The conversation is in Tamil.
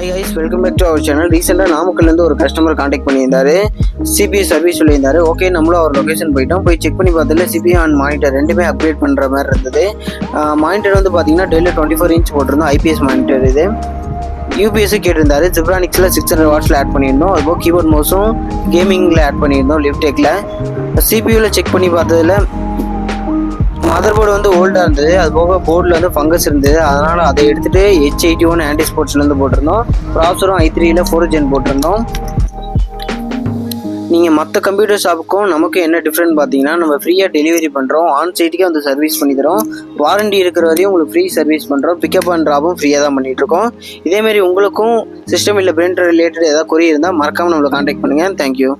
Hi guys, welcome back to our channel. ரீசெண்டாக நாமக்கல்லேருந்து ஒரு கஸ்டமர் காண்டாக்ட் பண்ணியிருந்தாரு. சிபிஐ சர்வீஸ் சொல்லியிருந்தாரு. ஓகே, நம்மளும் அவர் லொக்கேஷன் போயிட்டோம். போய் செக் பண்ணி பார்த்ததில்ல சிபிஐ அண்ட் மானிட்டர் ரெண்டுமே அப்கிரேட் பண்ணுற மாதிரி இருந்தது. மானிட்டர் வந்து பார்த்தீங்கன்னா டெல்லில் 24 இன்ச் போட்டிருந்தோம். ஐபிஎஸ் மானிட்டர் இது. யூபிஎஸ்ஸும் கேட்டிருந்தாரு. ஜிப்ரானிக்ஸில் 600 வாட்ஸில் ஆட் பண்ணியிருந்தோம். அதுபோல் கீபோர்ட் மவுஸும் கேமிங்கில் ஆட் பண்ணியிருந்தோம் லிஃப்டெக்கில். சிபியூவில் செக் பண்ணி பார்த்ததில் மதர் போர்டு வந்து ஓல்டாக இருந்தது. அது போக போர்டில் வந்து ஃபங்கஸ் இருந்தது. அதனால் அதை எடுத்துகிட்டு H81 ஆன்டி ஸ்போர்ட்ஸ்லேருந்து போட்டிருந்தோம். ப்ராசரும் i3யில் 4th gen போட்டிருந்தோம். நீங்கள் மற்ற கம்ப்யூட்டர் ஷாப்புக்கும் நமக்கு என்ன டிஃப்ரெண்ட் பார்த்தீங்கன்னா, நம்ம ஃப்ரீயாக டெலிவரி பண்ணுறோம். ஆன் சைட்டுக்கே வந்து சர்வீஸ் பண்ணி தரோம். வாரண்டி இருக்கிற வரையும் உங்களுக்கு ஃப்ரீ சர்வீஸ் பண்ணுறோம். பிக்கப் அண்ட் ட்ராப்பும் ஃப்ரீயாக தான் பண்ணிகிட்ருக்கோம். இதேமாரி உங்களுக்கும் சிஸ்டம் இல்லை பிரிண்டர் ரிலேட்டட் ஏதாவது குறை இருந்தால் மறக்காமல் நம்மளை காண்டாக்ட் பண்ணுங்கள். தேங்க்யூ.